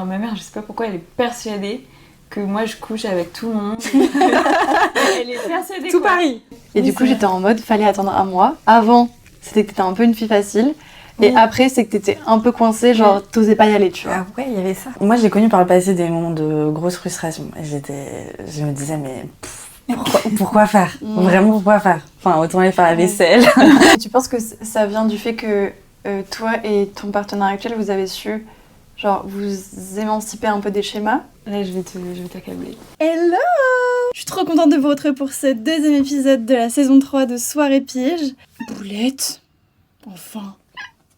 genre ma mère, je sais pas pourquoi, elle est persuadée que moi je couche avec tout le monde. Elle est persuadée tout quoi. Paris. Et Oui, du coup, c'est j'étais en mode, fallait attendre un mois. Avant, c'était que t'étais un peu une fille facile. Et Oui. après, c'est que t'étais un peu coincée, genre, t'osais pas y aller, tu vois. Ah ouais, il y avait ça. Moi, j'ai connu par le passé des moments de grosse frustration. Et je me disais, mais pourquoi faire? Vraiment, pourquoi faire? Enfin, autant aller faire la vaisselle. Et tu penses que ça vient du fait que toi et ton partenaire actuel, vous avez su, genre, vous émanciper un peu des schémas? Là, je vais t'accabler. Hello! Je suis trop contente de vous retrouver pour ce deuxième épisode de la saison 3 de Soirée Pige. Boulette? Enfin,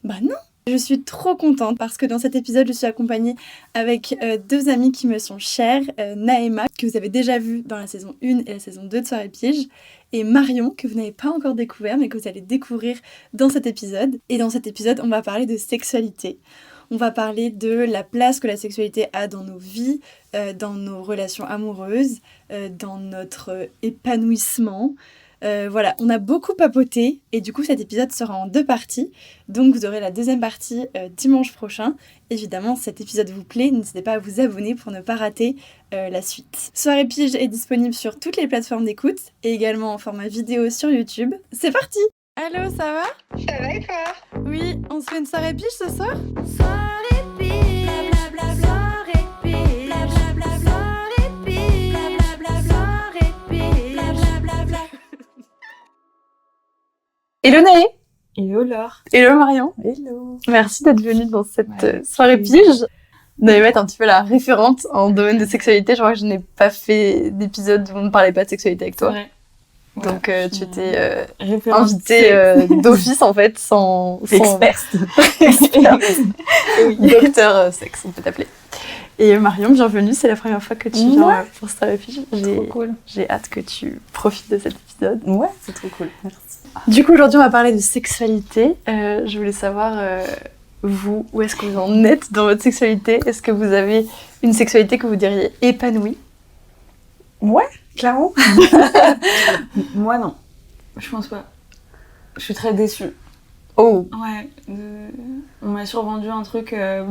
bah non! Je suis trop contente parce que dans cet épisode, je suis accompagnée avec deux amies qui me sont chères, Naëma, que vous avez déjà vu dans la saison 1 et la saison 2 de Soirée Pige, et Marion, que vous n'avez pas encore découvert, mais que vous allez découvrir dans cet épisode. Et dans cet épisode, on va parler de sexualité. On va parler de la place que la sexualité a dans nos vies, dans nos relations amoureuses, dans notre épanouissement. Voilà, on a beaucoup papoté et du coup cet épisode sera en 2 parties. Donc vous aurez la deuxième partie dimanche prochain. Évidemment, si cet épisode vous plaît, n'hésitez pas à vous abonner pour ne pas rater la suite. Soirée Pige est disponible sur toutes les plateformes d'écoute et également en format vidéo sur YouTube. C'est parti! Allô, ça va? Ça va et toi? Oui, on se fait une soirée pige ce soir? Soirée pige, blablabla, soirée pige, blablabla, soirée pige, blablabla, soirée pige, blablabla. Hello Naé! Hello Laure. Hello Marion! Hello. Merci d'être venue dans cette soirée pige. Naëma est un petit peu la référente en domaine de sexualité. Je crois que je n'ai pas fait d'épisode où on ne parlait pas de sexualité avec toi. Ouais. Donc tu étais Référence invitée d'office en fait, sans... Experte. Oui, docteur sexe, on peut t'appeler. Et Marion, bienvenue, c'est la première fois que tu viens pour Soirée Pige. Trop cool. J'ai hâte que tu profites de cet épisode. Ouais, c'est trop cool. Merci. Du coup, aujourd'hui, on va parler de sexualité. Je voulais savoir, vous, où est-ce que vous en êtes dans votre sexualité? Est-ce que vous avez une sexualité que vous diriez épanouie? Ouais, clairement. Moi non. Je pense pas. Je suis très déçue. Oh! Ouais. On m'a survendu un truc et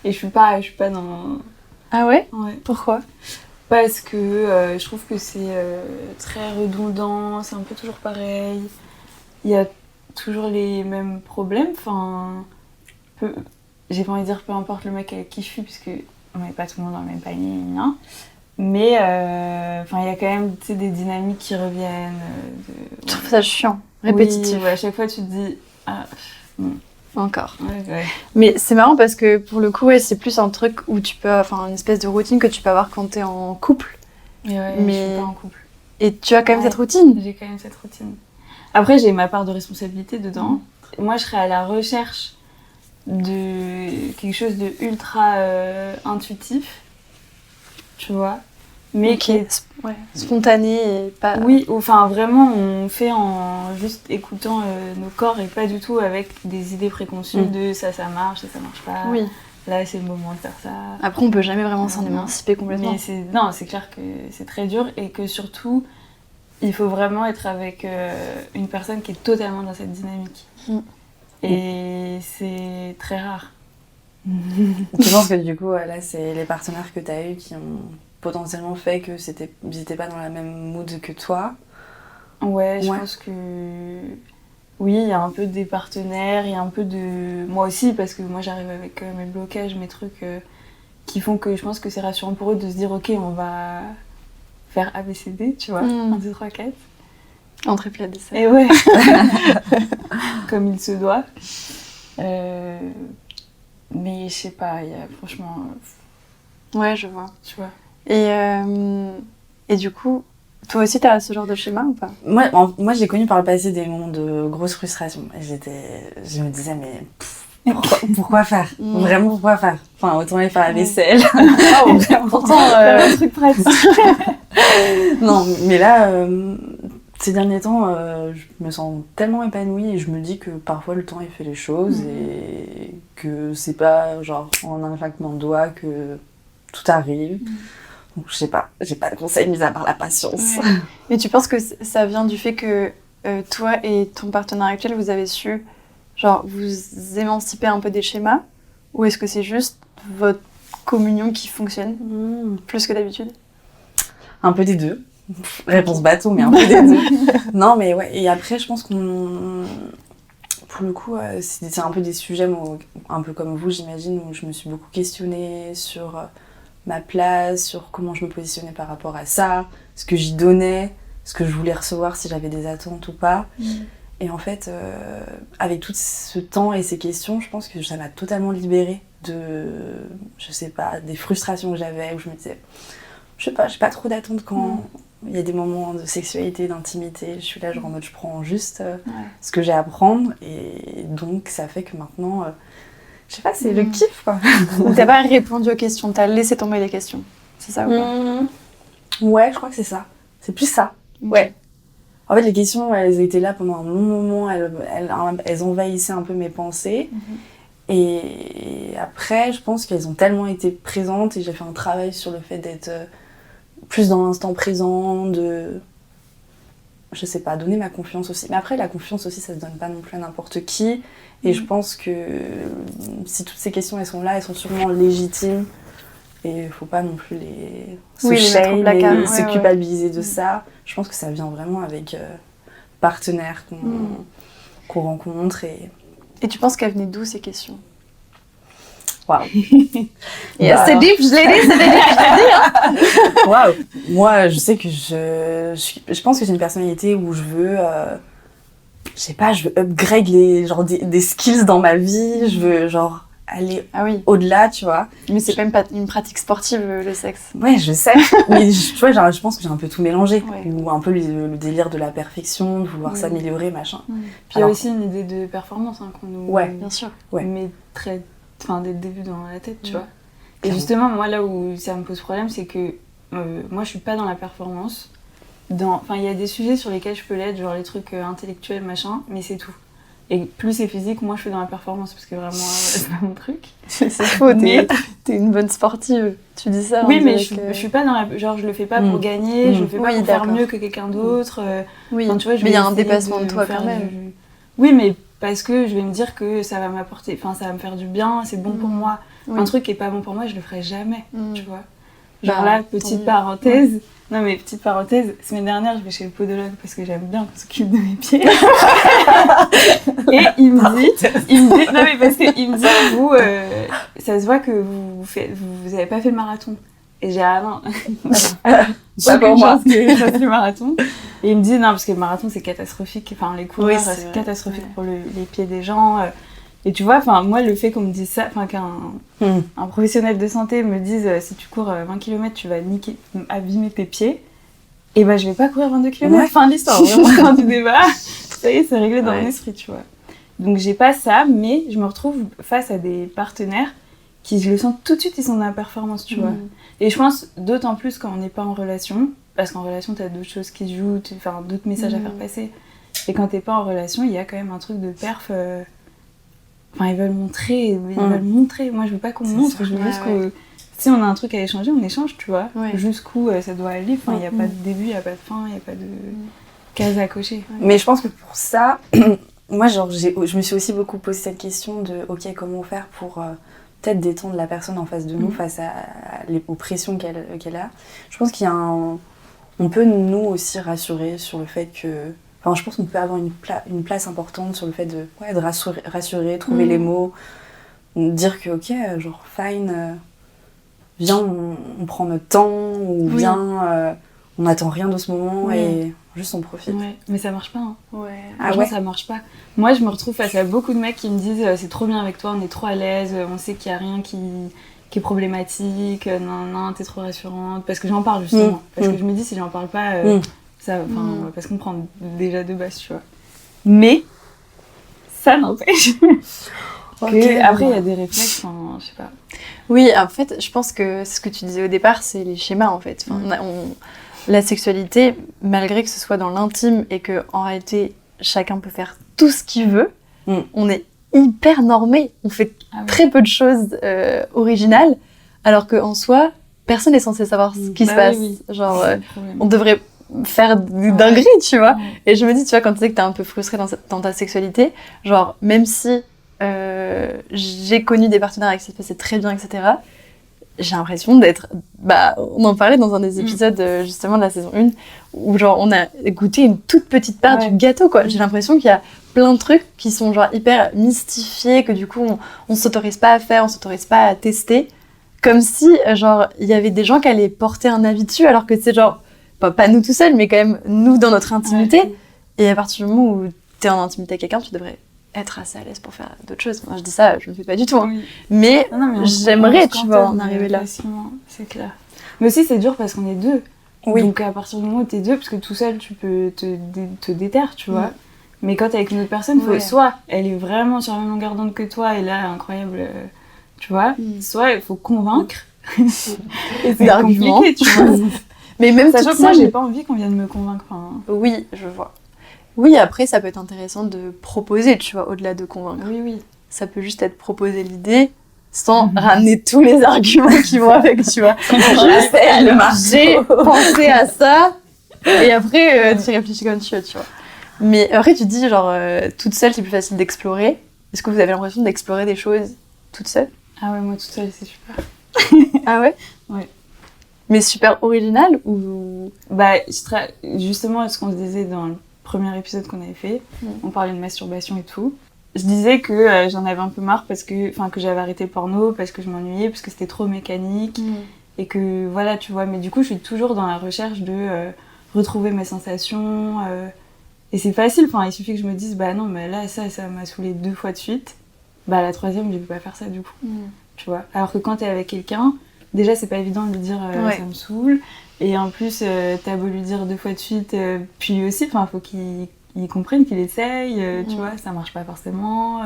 je suis pas dans... Ah ouais? Ouais. Pourquoi? Parce que je trouve que c'est très redondant, c'est un peu toujours pareil. Il y a toujours les mêmes problèmes. Enfin, j'ai pas envie de dire peu importe le mec avec qui je suis, puisque on n'est pas tout le monde dans le même panier, hein. Mais il y a quand même des dynamiques qui reviennent. Je trouve ça chiant, répétitif. Oui, à chaque fois tu te dis ah non. Encore. Ouais. Mais c'est marrant parce que pour le coup, c'est plus un truc où tu peux, une espèce de routine que tu peux avoir quand t'es en couple. Et ouais, Mais je suis pas en couple. Et tu as quand même cette routine. J'ai quand même cette routine. Après, j'ai ma part de responsabilité dedans. Moi, je serais à la recherche de quelque chose de ultra intuitif, tu vois, mais qui est spontané et pas... Oui, enfin vraiment, on fait en juste écoutant nos corps et pas du tout avec des idées préconçues de ça marche, ça marche pas. Oui. Là, c'est le moment de faire ça. Après, on peut jamais vraiment s'en émanciper complètement. Mais c'est clair que c'est très dur et que surtout, il faut vraiment être avec une personne qui est totalement dans cette dynamique. Et c'est très rare. Tu penses que du coup, là, c'est les partenaires que tu as eus qui ont potentiellement fait que ils étaient pas dans la même mood que toi? Ouais, je pense que... Oui, il y a un peu des partenaires, il y a un peu de... Moi aussi, parce que moi j'arrive avec mes blocages, mes trucs qui font que je pense que c'est rassurant pour eux de se dire ok, on va faire ABCD, tu vois, 1, 2, 3, 4. Entrée, plat, dessert. Et ouais, comme il se doit. Mais je sais pas, il y a franchement... Ouais, je vois. Tu vois. Et du coup, toi aussi t'as ce genre de schéma ou pas? Moi, j'ai connu par le passé des moments de grosse frustration. Et je me disais, mais pourquoi faire? Vraiment, pourquoi faire? Enfin, autant aller faire la vaisselle. Pourtant, un truc pratique. Non, mais là, ces derniers temps, je me sens tellement épanouie et je me dis que parfois le temps il fait les choses et que c'est pas genre en un claquement de doigts que tout arrive. Donc, je sais pas, j'ai pas de conseil mis à part la patience. Ouais. Mais tu penses que ça vient du fait que toi et ton partenaire actuel, vous avez su genre vous émanciper un peu des schémas? Ou est-ce que c'est juste votre communion qui fonctionne plus que d'habitude? Un peu des deux. Réponse bateau, mais un peu des deux. Non, mais ouais. Et après, je pense qu'on... Pour le coup, c'est un peu des sujets, moi, un peu comme vous, j'imagine, où je me suis beaucoup questionnée sur ma place, sur comment je me positionnais par rapport à ça, ce que j'y donnais, ce que je voulais recevoir, si j'avais des attentes ou pas. Et en fait, avec tout ce temps et ces questions, je pense que ça m'a totalement libérée de, je sais pas, des frustrations que j'avais, où je me disais, je sais pas, j'ai pas trop d'attentes quand il y a des moments de sexualité, d'intimité. Je suis là, genre en mode, je prends juste ce que j'ai à prendre. Et donc, ça fait que maintenant, je sais pas, c'est le kiff, quoi. Donc t'as pas répondu aux questions, t'as laissé tomber les questions. C'est ça ou pas? Ouais, je crois que c'est ça. C'est plus ça. Ouais. En fait, les questions, elles étaient là pendant un long moment, elles envahissaient un peu mes pensées. Et après, je pense qu'elles ont tellement été présentes et j'ai fait un travail sur le fait d'être plus dans l'instant présent, de, je sais pas, donner ma confiance aussi. Mais après, la confiance aussi, ça se donne pas non plus à n'importe qui. Et je pense que si toutes ces questions, elles sont là, elles sont sûrement légitimes. Et il faut pas non plus les mettre au placard. se culpabiliser de ça. Je pense que ça vient vraiment avec partenaires qu'on rencontre. Et tu penses qu'elles venaient d'où ces questions? Waouh. C'est deep, je l'ai dit, c'est deep. Waouh. Moi, je sais que je pense que j'ai une personnalité où je veux, je sais pas, je veux upgrade des skills dans ma vie. Je veux genre aller au-delà, tu vois. Mais c'est même pas une pratique sportive, le sexe. Ouais, je sais. Mais tu vois, je pense que j'ai un peu tout mélangé. Ou un peu le délire de la perfection, de vouloir s'améliorer, machin. Puis il y a aussi une idée de performance qu'on nous bien sûr. met dès le début dans la tête, tu vois. Et justement, moi, là où ça me pose problème, c'est que moi, je suis pas dans la performance. Enfin, il y a des sujets sur lesquels je peux l'être, genre les trucs intellectuels, machin, mais c'est tout. Et plus c'est physique, moins je suis dans la performance, parce que vraiment, c'est pas mon truc. C'est faux, t'es une bonne sportive. Tu dis ça. Oui, mais je suis pas dans la... Genre, je le fais pas pour gagner, je le fais pas pour faire mieux que quelqu'un d'autre. Oui, enfin, tu vois, mais il y a un dépassement de toi quand même. Oui, mais parce que je vais me dire que ça va m'apporter... Enfin, ça va me faire du bien, c'est bon pour moi. Un truc qui est pas bon pour moi, je le ferai jamais, tu vois. Genre là, petite parenthèse... Non mais petite parenthèse, semaine dernière je vais chez le podologue parce que j'aime bien qu'on s'occupe de mes pieds. Et il me dit, non mais parce qu'il me dit, vous, ça se voit que vous avez pas fait le marathon. Et j'ai non, pas pour moi. Que je fasse le marathon. Et il me dit non parce que le marathon c'est catastrophique, enfin les coureurs c'est catastrophique pour les pieds des gens. Et tu vois, moi, le fait qu'on me dise ça, qu'un professionnel de santé me dise si tu cours 20 km, tu vas abîmer tes pieds, et ben je vais pas courir 22 km. Fin de l'histoire, vraiment, fin du débat. Ça y est, c'est réglé dans mon esprit, tu vois. Donc j'ai pas ça, mais je me retrouve face à des partenaires qui, je le sens tout de suite, ils sont dans la performance, tu vois. Et je pense d'autant plus quand on n'est pas en relation, parce qu'en relation, t'as d'autres choses qui se jouent, d'autres messages à faire passer. Et quand t'es pas en relation, il y a quand même un truc de perf. Enfin, ils veulent montrer, Moi, je veux pas qu'on montre, je veux juste que si on a un truc à échanger, on échange, tu vois. Jusqu'où ça doit aller. Enfin, il n'y a pas de début, il n'y a pas de fin, il n'y a pas de case à cocher. Mais je pense que pour ça, moi, je me suis aussi beaucoup posé cette question de, ok, comment faire pour peut-être détendre la personne en face de nous, face aux pressions qu'elle a. Je pense qu'il y a on peut nous aussi rassurer sur le fait que... Enfin, je pense qu'on peut avoir une place importante sur le fait de rassurer, trouver les mots, dire que, ok, genre, fine, viens, on prend notre temps, ou viens, on n'attend rien de ce moment, et juste on profite. Ouais, mais ça marche pas, hein. Franchement, ça marche pas. Moi, je me retrouve face à beaucoup de mecs qui me disent c'est trop bien avec toi, on est trop à l'aise, on sait qu'il y a rien qui est problématique, non, t'es trop rassurante, parce que j'en parle justement. Parce que je me dis, si j'en parle pas... Ça, on va pas se comprendre déjà de base, tu vois. Mais ça n'empêche que après il y a des réflexes, je sais pas. Oui, en fait, je pense que ce que tu disais au départ, c'est les schémas en fait. La sexualité, malgré que ce soit dans l'intime et que en réalité chacun peut faire tout ce qu'il veut, on est hyper normé. On fait très peu de choses originales, alors qu'en soi, personne n'est censé savoir ce qui se passe. Genre, on devrait faire des dingueries, tu vois. Et je me dis, tu vois, quand tu sais que t'es un peu frustrée dans ta sexualité, genre, même si j'ai connu des partenaires avec qui ça se passait très bien, etc., j'ai l'impression d'être... Bah, on en parlait dans un des épisodes justement de la saison 1, où genre on a goûté une toute petite part du gâteau, quoi. J'ai l'impression qu'il y a plein de trucs qui sont genre hyper mystifiés, que du coup on s'autorise pas à faire, on s'autorise pas à tester. Comme si, genre, il y avait des gens qui allaient porter un avis dessus, alors que c'est genre, pas nous tout seuls, mais quand même nous dans notre intimité. Ouais. Et à partir du moment où t'es en intimité avec quelqu'un, tu devrais être assez à l'aise pour faire d'autres choses. Moi, je dis ça, je ne fais pas du tout. Hein. Oui. Mais Non, mais j'aimerais, on tu se vois, en cantonne arriver là. facilement, c'est clair. Mais aussi, c'est dur parce qu'on est deux. Oui. Donc, à partir du moment où t'es deux, parce que tout seul, tu peux te déterre, tu vois. Mais quand t'es avec une autre personne, faut soit elle est vraiment sur la même longueur d'onde que toi, et là, incroyable, tu vois. Soit il faut convaincre. Et c'est D'arguments. compliqué, tu vois. Mais même Sachant toute que moi, seule- j'ai pas envie qu'on vienne me convaincre. Enfin, Oui, je vois. Oui, après, ça peut être intéressant de proposer, tu vois, au-delà de convaincre. oui. Ça peut juste être proposer l'idée sans ramener tous les arguments qui vont avec, tu vois. Je sais, j'ai pensé à ça, et après, tu réfléchis comme tu veux, tu vois. Mais après, tu te dis, genre, toute seule, c'est plus facile d'explorer. Est-ce que vous avez l'impression d'explorer des choses toute seule? Ah ouais, moi toute seule, c'est super. Ah ouais? Ouais. Mais super original ou... Bah, justement, ce qu'on se disait dans le premier épisode qu'on avait fait, on parlait de masturbation et tout. Je disais que j'en avais un peu marre parce que j'avais arrêté le porno, parce que je m'ennuyais, parce que c'était trop mécanique. Et que voilà, tu vois. Mais du coup, je suis toujours dans la recherche de retrouver mes sensations. Et c'est facile, enfin, il suffit que je me dise, bah non, mais là, ça m'a saoulée 2 fois de suite. Bah, la 3e, je peux pas faire ça du coup. Tu vois. Alors que quand t'es avec quelqu'un, déjà, c'est pas évident de lui dire ça me saoule. Et en plus, t'as beau lui dire 2 fois de suite, puis lui aussi, enfin, faut qu'il comprenne, qu'il essaye, tu vois, ça marche pas forcément.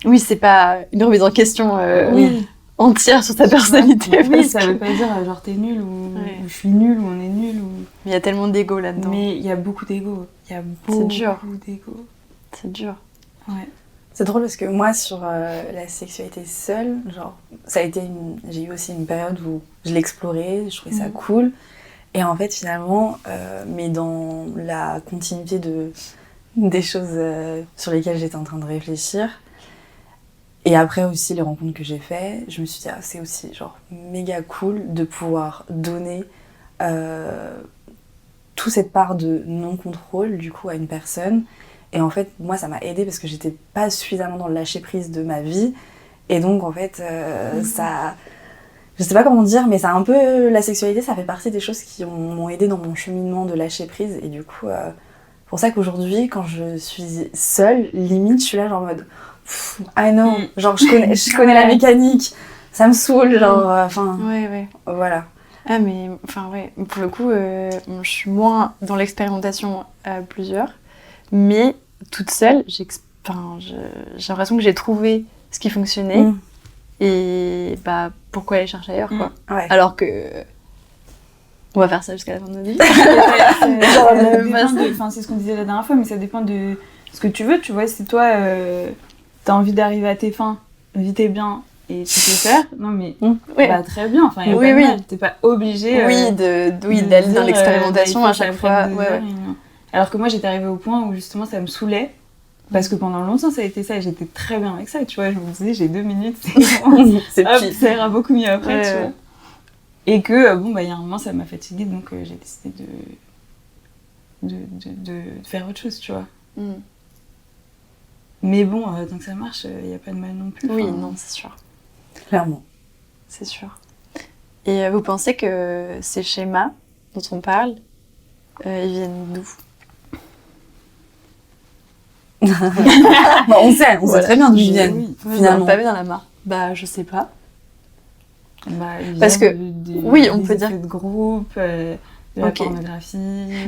Oui, c'est pas une remise en question entière sur ta personnalité. Oui, parce ça que- veut pas dire genre t'es nul ou je suis nulle ou on est nul. Il y a tellement d'ego là-dedans. Mais il y a beaucoup d'ego. Il y a C'est beaucoup dur. d'ego. C'est dur. Ouais. C'est drôle parce que moi, sur la sexualité seule, genre, j'ai eu aussi une période où je l'explorais, je trouvais ça cool. Et en fait, finalement, mais dans la continuité des choses sur lesquelles j'étais en train de réfléchir, et après aussi les rencontres que j'ai faites, je me suis dit, ah, c'est aussi genre méga cool de pouvoir donner toute cette part de non-contrôle, du coup, à une personne. Et en fait, moi, ça m'a aidée parce que j'étais pas suffisamment dans le lâcher-prise de ma vie. Et donc, en fait, ça... Je sais pas comment dire, mais c'est un peu... La sexualité, ça fait partie des choses qui m'ont aidée dans mon cheminement de lâcher-prise. Et du coup, pour ça qu'aujourd'hui, quand je suis seule, limite, je suis là genre en mode... I know, genre je connais la mécanique, ça me saoule, genre... Enfin, Ouais. voilà. Ah, mais enfin, ouais. Pour le coup, je suis moins dans l'expérimentation à plusieurs. Mais toute seule, j'ai l'impression que j'ai trouvé ce qui fonctionnait. Et bah, pourquoi aller chercher ailleurs, quoi. Ouais. Alors que... On va faire ça jusqu'à la fin de notre vie. C'est ce qu'on disait la dernière fois, mais ça dépend de ce que tu veux. Tu vois, si toi, t'as envie d'arriver à tes fins, vite et bien, et tu peux faire, non mais bah, très bien. Enfin, y a pas de mal. T'es pas obligé d'aller dans l'expérimentation à chaque fois. Ouais. Alors que moi, j'étais arrivée au point où justement ça me saoulait. Parce que pendant longtemps, ça a été ça et j'étais très bien avec ça. Tu vois, je me disais, j'ai 2 minutes, C'est hop, pire. ça ira beaucoup mieux après, tu Ouais. vois. Et que, bon, bah, il y a un moment, ça m'a fatiguée, donc j'ai décidé de faire autre chose, tu vois. Mais bon, tant que ça marche, il n'y a pas de mal non plus. Oui, enfin. non, c'est sûr. Clairement. C'est sûr. Et vous pensez que ces schémas dont on parle, ils viennent d'où? Bah, on sait très bien d'où ils viennent, Oui. finalement. Pavé dans la mare. Bah, je sais pas. Bah, ils Parce viennent oui, on des peut dire- effets de groupe, de la Ok. pornographie.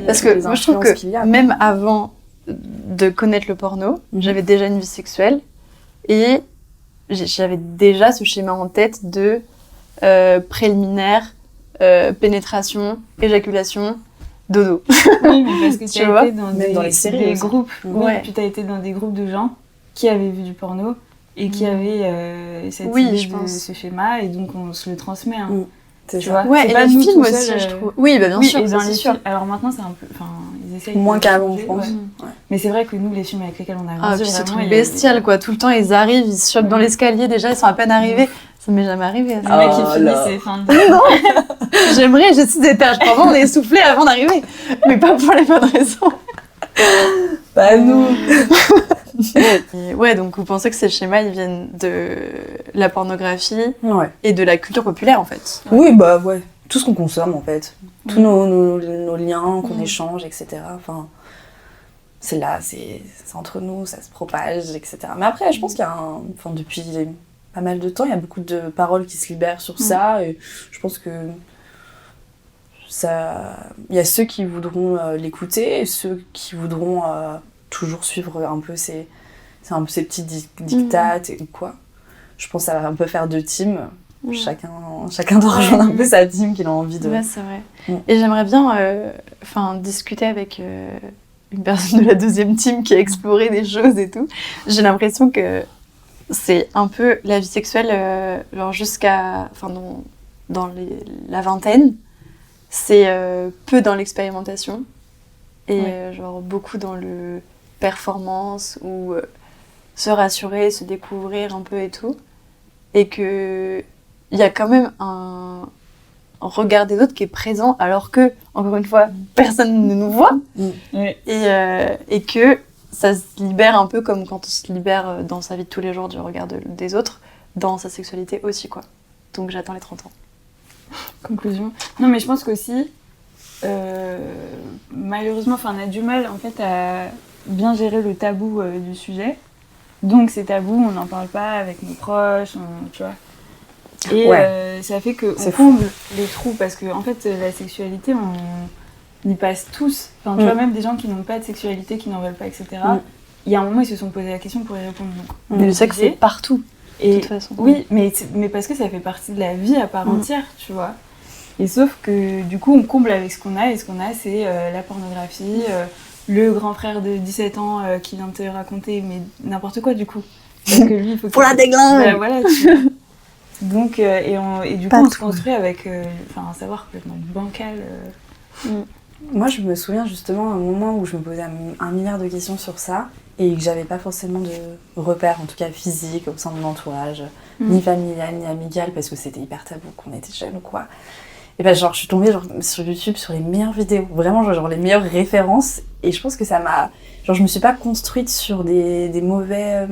Parce que les moi, je trouve influences qu'il y a, que même avant de connaître le porno, j'avais déjà une vie sexuelle et j'avais déjà ce schéma en tête de préliminaire, pénétration, éjaculation, dodo. Oui, mais parce que Tu tu vois, as été dans même dans les séries des aussi. groupes. Oui, Ouais. puis tu as été dans des groupes de gens qui avaient vu du porno et qui avaient cette Oui, idée je de pense. ce schéma et donc on se le transmet. Hein. C'est Tu ça. vois, Ouais, c'est et pas les nous films tout aussi, seuls, je trouve. Oui, bah bien oui, sûr, et dans c'est les sûr. films. Alors maintenant, c'est un peu. Enfin, ils essayent Moins de qu'avant, changer, je pense. ouais. Ouais. Mais c'est vrai que nous, les films avec lesquels on a Ah, grandi, puis c'est vraiment, truc il y a- bestial, quoi. Tout le temps, ils arrivent, ils se chopent dans l'escalier, déjà, ils sont à peine arrivés. Ça m'est jamais arrivé. Les ça. mecs Ah qui finissent là. et fin de... J'aimerais, j'ai des étages. Vraiment, on est essoufflé avant d'arriver. Mais pas pour les bonnes raisons. Bah nous. Et ouais, donc vous pensez que ces schémas, ils viennent de la pornographie Ouais. et de la culture populaire, en fait. Oui, bah ouais. Tout ce qu'on consomme en fait. Tous nos liens qu'on Mm. échange, etc. Enfin, c'est là, c'est entre nous, ça se propage, etc. Mais après, je pense qu'il y a enfin, depuis pas mal de temps, il y a beaucoup de paroles qui se libèrent sur ça. Et je pense que ça... il y a ceux qui voudront l'écouter et ceux qui voudront toujours suivre un peu ces petits dictates et quoi. Je pense que ça va un peu faire deux teams. Mm. Chacun doit rejoindre un peu sa team qu'il a envie de... Ouais, c'est vrai. Mm. Et j'aimerais bien discuter avec une personne de la deuxième team qui a exploré des choses et tout. J'ai l'impression que c'est un peu la vie sexuelle, genre jusqu'à... Enfin, dans la vingtaine, c'est peu dans l'expérimentation et genre beaucoup dans le performance ou se rassurer, se découvrir un peu et tout. Et que il y a quand même un regard des autres qui est présent alors que, encore une fois, personne ne nous voit. Ouais. Et que ça se libère un peu comme quand on se libère dans sa vie de tous les jours du regard des autres, dans sa sexualité aussi, quoi. Donc j'attends les 30 ans. Conclusion. Non, mais je pense qu'aussi, malheureusement, on a du mal en fait à bien gérer le tabou du sujet. Donc c'est tabou, on n'en parle pas avec nos proches, tu vois. Et Ouais. ça fait qu'on C'est comble les trous parce que en fait la sexualité, on y passe tous. Enfin, tu vois, même des gens qui n'ont pas de sexualité, qui n'en veulent pas, etc. Il y a un moment, ils se sont posé la question pour y répondre. Donc, Mais je sais que c'est partout, de et toute façon. oui, mais parce que ça fait partie de la vie à part entière, tu vois. Et sauf que du coup, on comble avec ce qu'on a, et ce qu'on a, c'est la pornographie, le grand frère de 17 ans qui vient te raconter, mais n'importe quoi du coup. Parce que lui, il faut Pour la déglingue. Bah, voilà, tu vois. Donc, et du coup, Pas on se tout. construit avec un savoir complètement bancal. Moi, je me souviens justement un moment où je me posais un milliard de questions sur ça et que j'avais pas forcément de repères, en tout cas physique, au sein de mon entourage, ni familial, ni amical, parce que c'était hyper tabou qu'on était jeunes ou quoi. Et ben, genre, je suis tombée sur YouTube sur les meilleures vidéos, vraiment, genre les meilleures références, et je pense que ça m'a... Genre, je me suis pas construite sur des mauvaises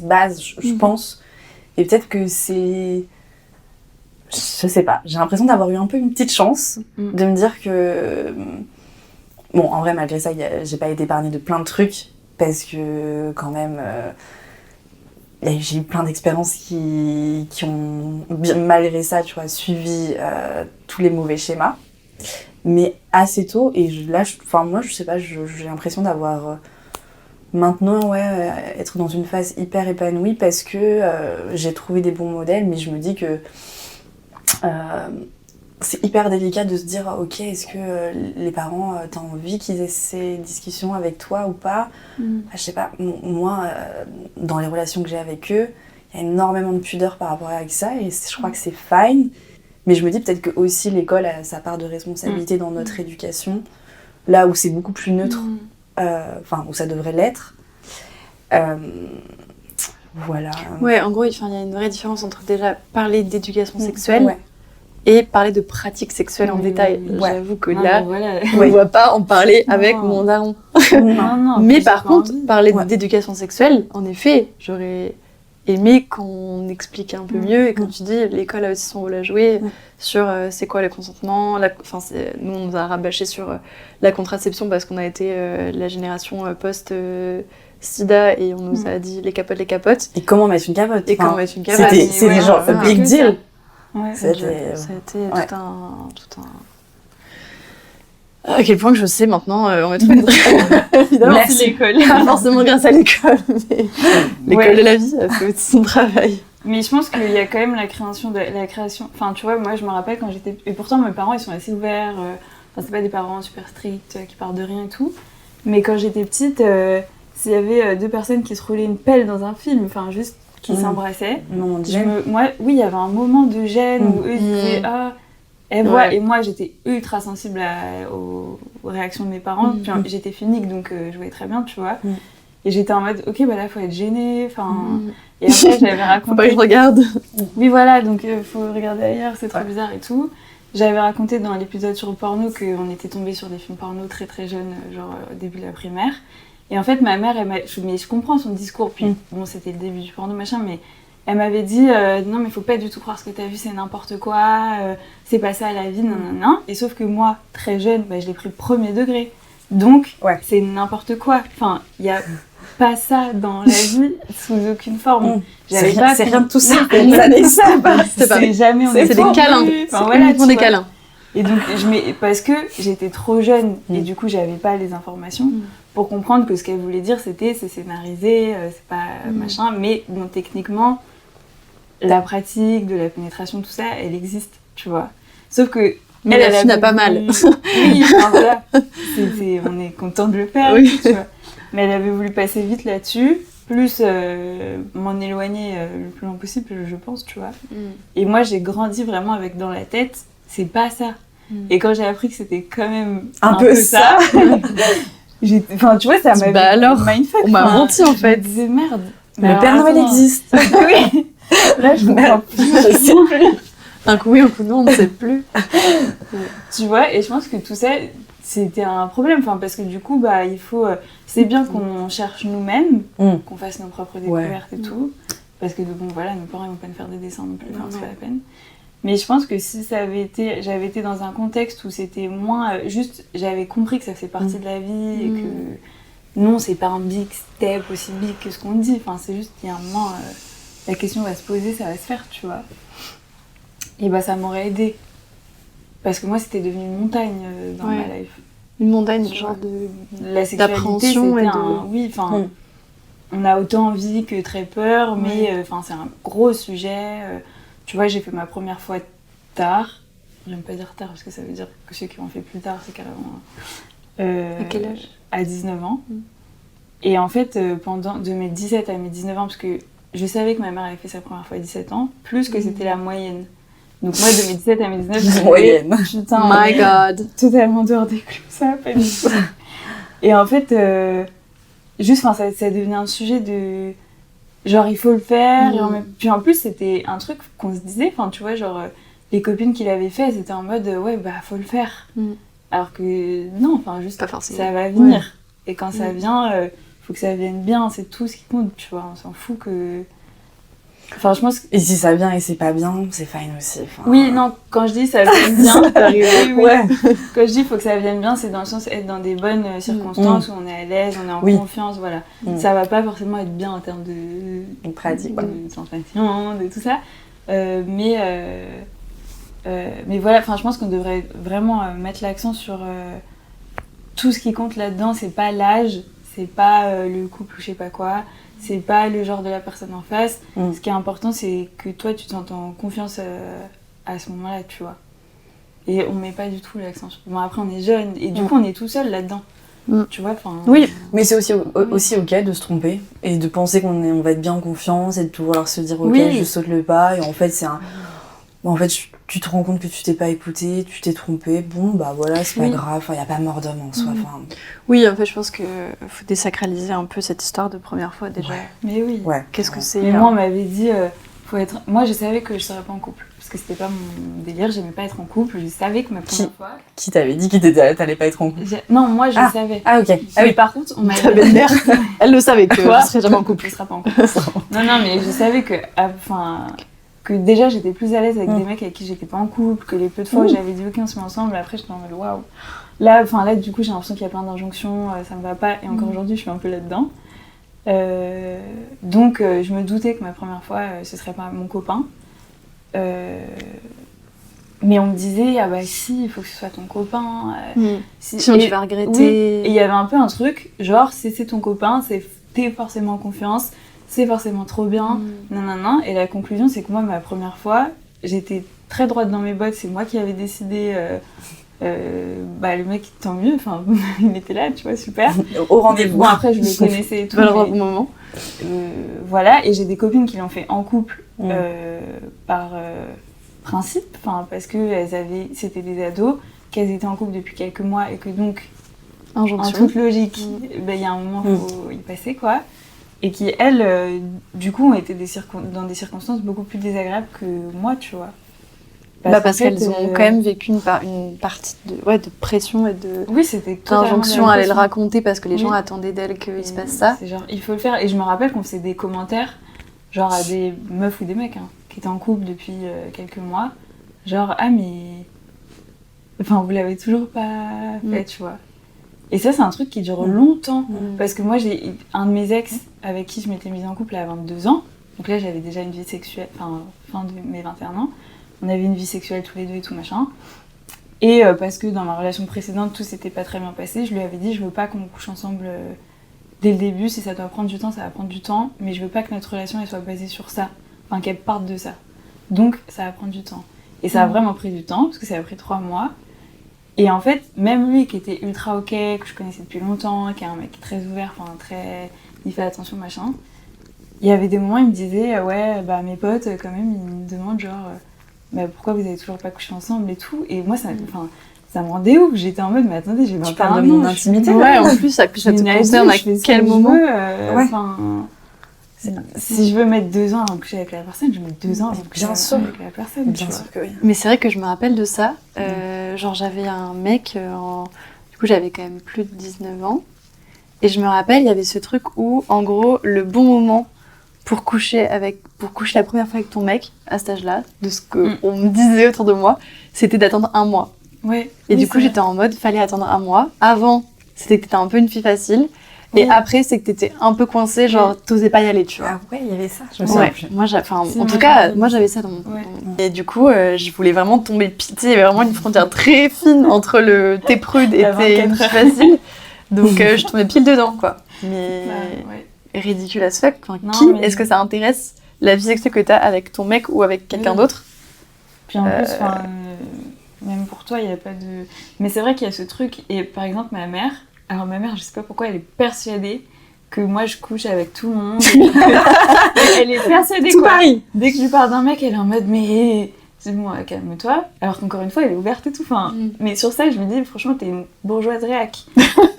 bases, je pense. Et peut-être que c'est... Je sais pas, j'ai l'impression d'avoir eu un peu une petite chance, de me dire que... Bon, en vrai, malgré ça, j'ai pas été épargnée de plein de trucs, parce que quand même, j'ai eu plein d'expériences qui ont, malgré ça, tu vois, suivi tous les mauvais schémas. Mais assez tôt, et moi, je sais pas, j'ai l'impression d'avoir... maintenant, être dans une phase hyper épanouie, parce que j'ai trouvé des bons modèles, mais je me dis que... c'est hyper délicat de se dire ok, est-ce que les parents t'as envie qu'ils aient ces discussions avec toi ou pas. Je sais pas, moi dans les relations que j'ai avec eux, il y a énormément de pudeur par rapport à ça et je crois que c'est fine, mais je me dis peut-être que aussi l'école a sa part de responsabilité dans notre éducation, là où c'est beaucoup plus neutre, où ça devrait l'être. Voilà. Ouais, en gros, il y a une vraie différence entre déjà parler d'éducation sexuelle et parler de pratiques sexuelles en détail. J'avoue que là, on ne va pas en parler avec mon daron. Non, mais par contre, parler d'éducation sexuelle, en effet, j'aurais aimé qu'on explique un peu mieux et quand tu dis l'école a aussi son rôle à jouer sur c'est quoi le consentement. Nous, on nous a rabâché sur la contraception parce qu'on a été la génération post-sida et on nous a dit les capotes. Et comment mettre une capote. Et comment mettre une capote. C'était genre un big deal. Ouais, ça a été tout un... À quel point que je sais maintenant, on va trouver évidemment, merci l'école. Pas forcément grâce à l'école, mais l'école de la vie a fait aussi son travail. Mais je pense qu'il y a quand même la création. Enfin, tu vois, moi je me rappelle quand j'étais... Et pourtant mes parents ils sont assez ouverts. Enfin, c'est pas des parents super stricts qui parlent de rien et tout. Mais quand j'étais petite, s'il y avait deux personnes qui se roulaient une pelle dans un film, enfin juste qui s'embrassaient. Il y avait un moment de gêne où eux ils disaient ah, elle voit, et moi j'étais ultra sensible réactions de mes parents. Puis j'étais phonique, donc je voyais très bien, tu vois. Et j'étais en mode, ok, bah là, faut être gênée. Enfin, et après, j'avais raconté. Faut pas que je regarde. Oui, voilà, donc faut regarder ailleurs, c'est trop bizarre et tout. J'avais raconté dans l'épisode sur le porno qu'on était tombé sur des films porno très très jeunes, genre au début de la primaire. Et en fait, ma mère, mais je comprends son discours, puis bon, c'était le début du porno, machin, mais elle m'avait dit non, mais faut pas du tout croire ce que t'as vu, c'est n'importe quoi, c'est pas ça la vie, non. Et sauf que moi, très jeune, bah, je l'ai pris le premier degré. Donc, c'est n'importe quoi. Enfin, il y a pas ça dans la vie sous aucune forme. C'est rien de tout ça. C'est jamais on c'est des câlins. Enfin, voilà, ils font des câlins. Et donc, parce que j'étais trop jeune et du coup, j'avais pas les informations pour comprendre que ce qu'elle voulait dire, c'est scénarisé, c'est pas machin. Mais bon, techniquement, la pratique de la pénétration, tout ça, elle existe, tu vois. Sauf que mais la fille n'a pas mal. Oui, enfin, voilà. On est content de le faire, tu vois. Mais elle avait voulu passer vite là-dessus, plus m'en éloigner le plus loin possible, je pense, tu vois. Et moi, j'ai grandi vraiment avec dans la tête, c'est pas ça. Et quand j'ai appris que c'était quand même un peu ça, enfin, tu vois, ça m'avait mindfuck. On m'a menti, en fait. Je me disais, merde. Le Père Noël existe. Oui. Là, je comprends plus. Un coup oui, un coup non, on ne sait plus. Tu vois, et je pense que tout ça, c'était un problème. Enfin, parce que du coup, bah, il faut... c'est bien qu'on cherche nous-mêmes, qu'on fasse nos propres découvertes et tout. Parce que, bon, voilà, nos parents, ils vont pas nous faire des dessins non plus, enfin, c'est pas la peine. Mais je pense que si j'avais été dans un contexte où c'était moins... juste, j'avais compris que ça fait partie de la vie et que... non, c'est pas un big step aussi big que ce qu'on dit. Enfin, c'est juste qu'il y a un moment... la question va se poser, ça va se faire, tu vois. Et bah ça m'aurait aidé. Parce que moi, c'était devenu une montagne dans ma life. Une montagne, genre la sexualité, c'était oui, enfin, on a autant envie que très peur, mais enfin, c'est un gros sujet. Tu vois, j'ai fait ma première fois tard. J'aime pas dire tard, parce que ça veut dire que ceux qui ont fait plus tard, c'est carrément... à quel âge ? À 19 ans. Et en fait, de mes 17 à mes 19 ans, parce que je savais que ma mère avait fait sa première fois à 17 ans, plus que c'était la moyenne. Donc moi, de mes 17 à mes 19, moyenne. Putain, my God. Totalement dehors des clous, ça va pas du tout. Et en fait, juste, ça devenait un sujet de... Genre, il faut le faire. Puis en plus, c'était un truc qu'on se disait, enfin, tu vois, genre, les copines qui l'avaient fait, elles étaient en mode, ouais, bah, faut le faire. Alors que, non, enfin, juste, pas forcément. Ça va venir. Et quand ça vient, faut que ça vienne bien, c'est tout ce qui compte, tu vois. On s'en fout que... Enfin, je pense que... Et si ça vient et c'est pas bien, c'est fine aussi. Enfin... Oui, non, quand je dis ça vienne bien, oui. Ouais. Quand je dis faut que ça vienne bien, c'est dans le sens être dans des bonnes circonstances où on est à l'aise, on est en confiance, voilà. Ça va pas forcément être bien en termes de pratique, de sensation, de tout ça. Mais voilà, enfin, je pense qu'on devrait vraiment mettre l'accent sur tout ce qui compte là-dedans. C'est pas l'âge, c'est pas le couple ou je sais pas quoi. C'est pas le genre de la personne en face. Ce qui est important, c'est que toi, tu te sens en confiance à ce moment-là, tu vois. Et on met pas du tout l'accent sur... Bon, après, on est jeunes, et du coup, on est tout seul là-dedans. Tu vois, enfin... Oui, mais c'est aussi ok de se tromper, et de penser qu'on va être bien en confiance, et de tout vouloir se dire, ok, je saute le pas, et en fait, c'est un... En fait, tu te rends compte que tu t'es pas écouté, tu t'es trompé, bon bah voilà, c'est pas grave, il y a pas mort d'homme en soi. Oui, en fait, je pense qu'il faut désacraliser un peu cette histoire de première fois déjà. Mais oui. Qu'est-ce que c'est Mais moi, on m'avait dit, faut être... Moi, je savais que je serais pas en couple, parce que c'était pas mon délire, j'aimais pas être en couple, je savais que ma première fois... Qui t'avait dit que t'allais pas être en couple? Non, moi, je savais. Ah, ok. Ah oui, par contre, on m'avait... Ta belle-mère, elle le savait que je serais jamais en couple. Je serais pas en couple. Non, mais je savais que... que déjà j'étais plus à l'aise avec des mecs avec qui j'étais pas en couple, que les peu de fois où j'avais dit ok on se met ensemble, après j'étais en mode waouh. Là du coup j'ai l'impression qu'il y a plein d'injonctions, ça me va pas, et encore aujourd'hui je suis un peu là-dedans. Donc je me doutais que ma première fois ce serait pas mon copain. Mais on me disait ah bah si, il faut que ce soit ton copain. Sinon tu vas regretter. Oui, et il y avait un peu un truc, genre si c'est ton copain, t'es forcément en confiance. C'est forcément trop bien, nanana. Et la conclusion, c'est que moi, ma première fois, j'étais très droite dans mes bottes, c'est moi qui avais décidé, le mec, tant mieux, enfin, il était là, tu vois, super. Au rendez-vous. Bon, après, je le connaissais et tout. Au bon moment. Voilà, et j'ai des copines qui l'ont fait en couple, par principe, parce que c'était des ados, qu'elles étaient en couple depuis quelques mois et que donc, en Injonction. toute logique, il y a un moment où il faut y passer, quoi. Et qui, elles, du coup, ont été dans des circonstances beaucoup plus désagréables que moi, tu vois. Parce qu'en fait, qu'elles ont quand même vécu une partie de pression et de Oui, c'était totalement d'injonction à aller le l'impression. raconter parce que les gens Oui. attendaient d'elles qu'il se Et passe ça. C'est genre, il faut le faire. Et je me rappelle qu'on faisait des commentaires, genre à des meufs ou des mecs, qui étaient en couple depuis quelques mois. Genre, ah, mais. Enfin, vous l'avez toujours pas fait, tu vois. Et ça, c'est un truc qui dure longtemps. Parce que moi, j'ai un de mes ex avec qui je m'étais mise en couple à 22 ans. Donc là, j'avais déjà une vie sexuelle, enfin, fin de mes 21 ans. On avait une vie sexuelle tous les deux et tout, machin. Et parce que dans ma relation précédente, tout s'était pas très bien passé, je lui avais dit, je veux pas qu'on couche ensemble dès le début. Si ça doit prendre du temps, ça va prendre du temps. Mais je veux pas que notre relation, elle soit basée sur ça. Enfin, qu'elle parte de ça. Donc, ça va prendre du temps. Et ça a vraiment pris du temps, parce que ça a pris 3 mois. Et en fait, même lui qui était ultra ok, que je connaissais depuis longtemps, qui est un mec très ouvert, enfin très... il fait attention, machin. Il y avait des moments, il me disait, ouais, bah mes potes, quand même, ils me demandent genre, bah pourquoi vous avez toujours pas couché ensemble et tout. Et moi, ça me rendait ouf. J'étais en mode, mais attendez, j'ai 21 ans. Tu parles de mon intimité. Ouais, en plus, ça te concerne à quel moment. Ouais. Enfin, si je veux mettre 2 ans avant de coucher avec la personne, je mets 2 ans avant de coucher Bien sûr. avec la personne. Bien tu sûr vois. que oui. Mais c'est vrai que je me rappelle de ça. Genre, j'avais un mec, du coup, j'avais quand même plus de 19 ans. Et je me rappelle, il y avait ce truc où, en gros, le bon moment pour coucher la première fois avec ton mec, à cet âge-là, de ce qu'on me disait autour de moi, c'était d'attendre 1 mois. Ouais. Et Oui, du coup, c'est j'étais en mode, fallait attendre 1 mois. Avant, c'était que t'étais un peu une fille facile. Et après, c'est que t'étais un peu coincée, genre, t'osais pas y aller, tu vois. Ah ouais, il y avait ça. Je me souviens Ouais, plus. moi, C'est en tout vrai. cas, moi j'avais ça dans mon. Ouais. Et du coup, je voulais vraiment tomber pitié. Il y avait vraiment une frontière très fine entre t'es prude et La t'es 24 heures. facile. Donc je tombais pile dedans, quoi. Mais Bah, ouais. ridicule as fuck. Enfin, Non, mais- est-ce que ça intéresse la vie sexuelle que t'as avec ton mec ou avec quelqu'un Oui. d'autre? Puis en plus, même pour toi, il n'y a pas de... Mais c'est vrai qu'il y a ce truc, et par exemple, ma mère, je sais pas pourquoi, elle est persuadée que moi, je couche avec tout le monde. Elle est persuadée, Tout quoi. Paris. Dès que je lui parle d'un mec, elle est en mode, mais c'est bon, calme-toi. Alors qu'encore une fois, elle est ouverte et tout. Enfin, mais sur ça, je me dis, franchement, t'es une bourgeoise réac.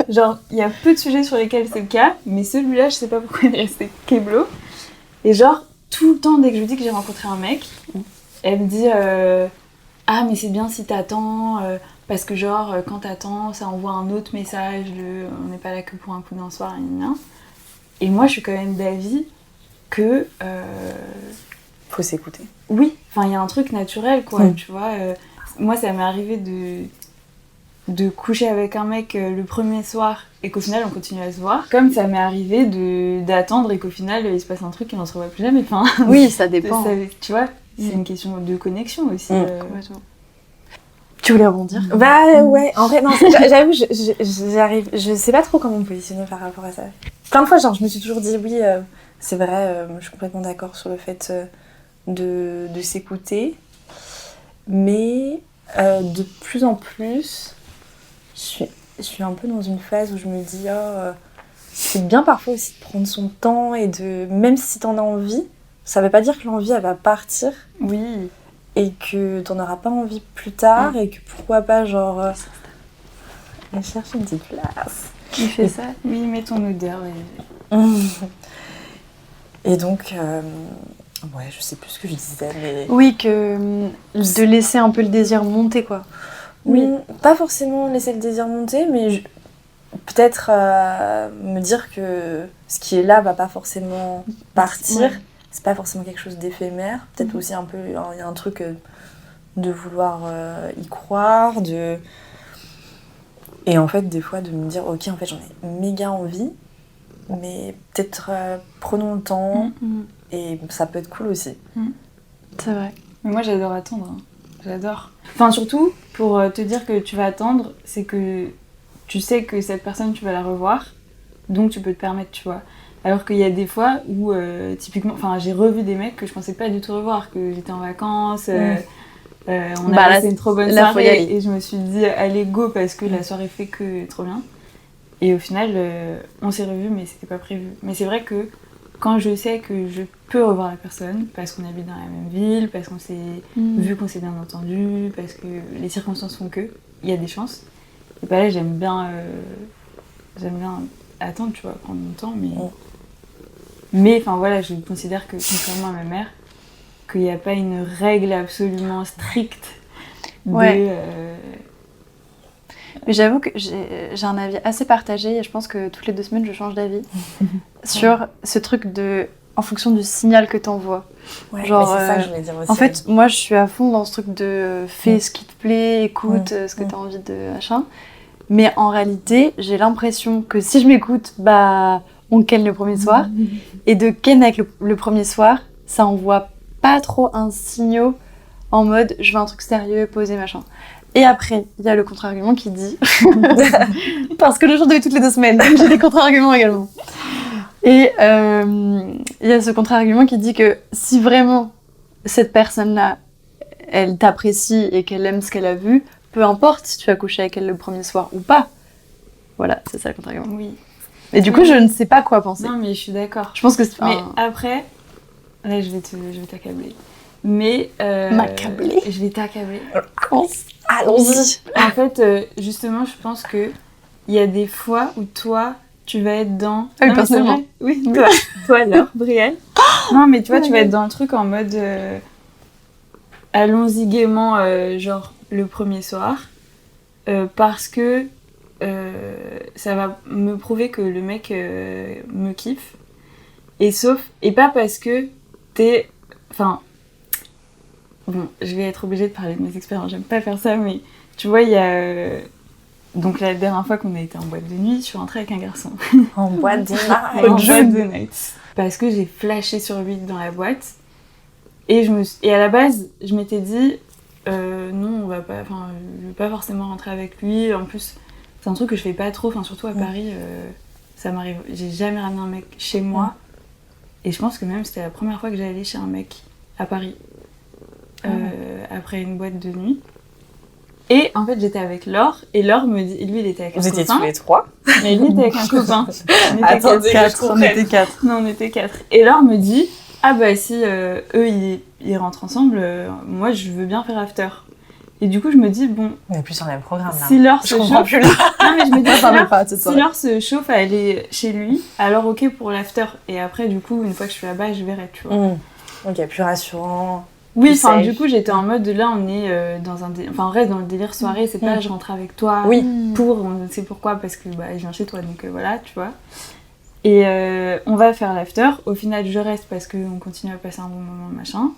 Genre, il y a peu de sujets sur lesquels c'est le cas, mais celui-là, je sais pas pourquoi il est resté keblo. Et genre, tout le temps, dès que je lui dis que j'ai rencontré un mec, elle me dit ah, mais c'est bien si t'attends, parce que genre, quand t'attends, ça envoie un autre message de on n'est pas là que pour un coup d'un soir, gna. Et moi, je suis quand même d'avis que. Faut s'écouter. Oui, enfin, il y a un truc naturel, quoi, Mm. tu vois. Moi, ça m'est arrivé de coucher avec un mec le premier soir et qu'au final, on continue à se voir. Comme ça m'est arrivé d'attendre et qu'au final, il se passe un truc et on se revoit plus jamais. Enfin, Oui, ça dépend. tu vois, c'est une question de connexion aussi. Mm. Complètement. Tu voulais rebondir? Bah ouais, en vrai, non, j'avoue, j'arrive, je sais pas trop comment me positionner par rapport à ça. Plein de fois, genre, je me suis toujours dit, oui, c'est vrai, je suis complètement d'accord sur le fait de s'écouter. Mais de plus en plus, je suis un peu dans une phase où je me dis, c'est bien parfois aussi de prendre son temps et de, même si t'en as envie, ça veut pas dire que l'envie, elle va partir. Oui. Et que t'en auras pas envie plus tard, et que pourquoi pas, genre, aller chercher une petite place. Qui fait ça? Oui, mets ton odeur. Ouais. Et donc, ouais, je sais plus ce que je disais, mais... Oui, que de laisser un peu le désir monter, quoi. Oui, pas forcément laisser le désir monter, mais peut-être me dire que ce qui est là va pas forcément partir. Ouais. C'est pas forcément quelque chose d'éphémère. Peut-être aussi un peu, il y a un truc de vouloir y croire, et en fait, des fois, de me dire, ok, en fait, j'en ai méga envie, mais peut-être prenons le temps, et ça peut être cool aussi. C'est vrai. Mais moi, j'adore attendre. Hein. J'adore. Enfin, surtout, pour te dire que tu vas attendre, c'est que tu sais que cette personne, tu vas la revoir, donc tu peux te permettre, tu vois. Alors qu'il y a des fois où, typiquement, enfin, j'ai revu des mecs que je pensais pas du tout revoir, que j'étais en vacances, on a Bah, passé là, une trop bonne là, faut y soirée, aller. et je me suis dit, allez, go, parce que la soirée fait que trop bien. Et au final, on s'est revus, mais c'était pas prévu. Mais c'est vrai que quand je sais que je peux revoir la personne, parce qu'on habite dans la même ville, parce qu'on s'est vu qu'on s'est bien entendu, parce que les circonstances font que, il y a des chances. Et bah là, j'aime bien attendre, tu vois, prendre mon temps, mais enfin voilà, je considère que, contrairement à ma mère, qu'il n'y a pas une règle absolument stricte de... Ouais. Mais j'avoue que j'ai un avis assez partagé et je pense que toutes les 2 semaines, je change d'avis sur ce truc de... en fonction du signal que t'envoies. Ouais, Genre, mais c'est ça que je voulais dire aussi. En fait, moi, je suis à fond dans ce truc de fais ce qui te plaît, écoute ce que t'as envie de machin. Mais en réalité, j'ai l'impression que si je m'écoute, bah, on ken le premier soir. Et de ken avec le premier soir, ça envoie pas trop un signal en mode je veux un truc sérieux, posé, machin. Et après, il y a le contre-argument qui dit parce que je change d'avis toutes les 2 semaines, donc j'ai des contre-arguments également. Et il y a ce contre-argument qui dit que si vraiment cette personne-là, elle t'apprécie et qu'elle aime ce qu'elle a vu, peu importe si tu as couché avec elle le premier soir ou pas. Voilà, c'est ça le contre-argument. Oui. Et du coup, je ne sais pas quoi penser. Non, mais je suis d'accord. Je pense que c'est... Mais après, là, je vais t'accabler. Mais... M'accabler. Je vais t'accabler. Allons-y. En fait, justement, je pense que il y a des fois où toi, tu vas être dans... Ah oui, Non, mais personnellement. c'est vrai. Oui, toi alors, Brielle. Non, mais tu vois, tu vas être dans le truc en mode... allons-y gaiement, genre, le premier soir. Parce que ça va me prouver que le mec me kiffe. Et pas parce que t'es... Enfin... Bon, je vais être obligée de parler de mes expériences, j'aime pas faire ça, mais tu vois, il y a... Donc la dernière fois qu'on a été en boîte de nuit, je suis rentrée avec un garçon. En boîte de En boîte de night. Parce que j'ai flashé sur lui dans la boîte. Et à la base, je m'étais dit, non, on va pas... Enfin, je vais pas forcément rentrer avec lui. En plus, c'est un truc que je fais pas trop, enfin, surtout à Paris, ça m'arrive... J'ai jamais ramené un mec chez moi. Et je pense que même c'était la première fois que j'allais chez un mec à Paris. Après une boîte de nuit. Et en fait, j'étais avec Laure, et Laure me dit... Lui, il était avec un Vous étiez copain. tous les 3. Mais lui, il était avec un copain. On était Attendez, quatre. on était 4. Non, on était 4. Et Laure me dit, ah bah si eux, ils rentrent ensemble, moi, je veux bien faire after. Et du coup, je me dis, bon, On est plus sur le même programme là. si Laure se Je comprends chauffe... plus là. Non, mais je me dis, Ça va pas, c'est ça. si Laure se chauffe à aller chez lui, alors ok pour l'after. Et après, du coup, une fois que je suis là-bas, je verrai, tu vois. Ok, plus rassurant. Oui, Plus enfin, safe. du coup, j'étais en mode, là, on est dans un... Enfin, on reste dans le délire soirée, c'est pas je rentre avec toi Oui. on sait pourquoi, parce que bah, je viens chez toi, donc voilà, tu vois. Et on va faire l'after. Au final, je reste parce qu'on continue à passer un bon moment, machin.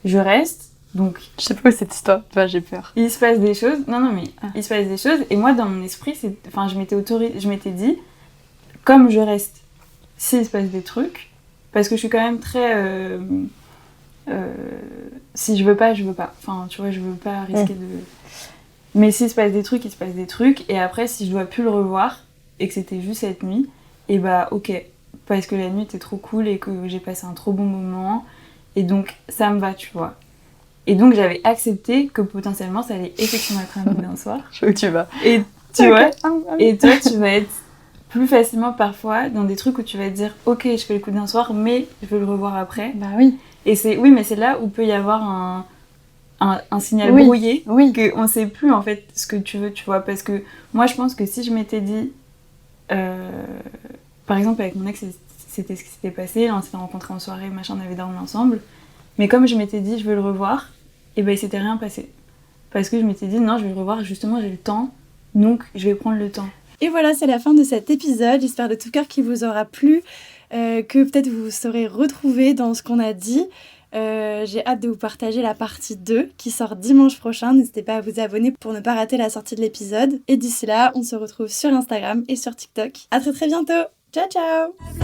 Je reste, donc Je sais pas où c'est cette histoire. Enfin, j'ai peur. il se passe des choses. Non, mais il se passe des choses. Et moi, dans mon esprit, enfin, je m'étais dit, comme je reste, s'il se passe des trucs, parce que je suis quand même très... si je veux pas, je veux pas. Enfin, tu vois, je veux pas risquer de... Mais s'il se passe des trucs, il se passe des trucs. Et après, si je dois plus le revoir, et que c'était juste cette nuit, et bah ok. Parce que la nuit était trop cool et que j'ai passé un trop bon moment. Et donc, ça me va, tu vois. Et donc, j'avais accepté que potentiellement, ça allait effectivement être un coup d'un soir. Je sais où tu vas. Et tu vois, et toi, tu vas être plus facilement parfois dans des trucs où tu vas te dire, ok, je fais le coup d'un soir, mais je veux le revoir après. Bah oui. Et oui, mais c'est là où peut y avoir un signal Oui. brouillé, Oui. qu'on sait plus en fait ce que tu veux, tu vois. Parce que moi, je pense que si je m'étais dit, par exemple, avec mon ex, c'était ce qui s'était passé, là, on s'était rencontrés en soirée, machin, on avait dormi ensemble. Mais comme je m'étais dit, je veux le revoir, et ben il s'était rien passé. Parce que je m'étais dit, non, je vais le revoir, justement, j'ai le temps, donc je vais prendre le temps. Et voilà, c'est la fin de cet épisode. J'espère de tout cœur qu'il vous aura plu, que peut-être vous serez retrouvés dans ce qu'on a dit. J'ai hâte de vous partager la partie 2 qui sort dimanche prochain. N'hésitez pas à vous abonner pour ne pas rater la sortie de l'épisode. Et d'ici là, on se retrouve sur Instagram et sur TikTok. À très bientôt. Ciao, ciao!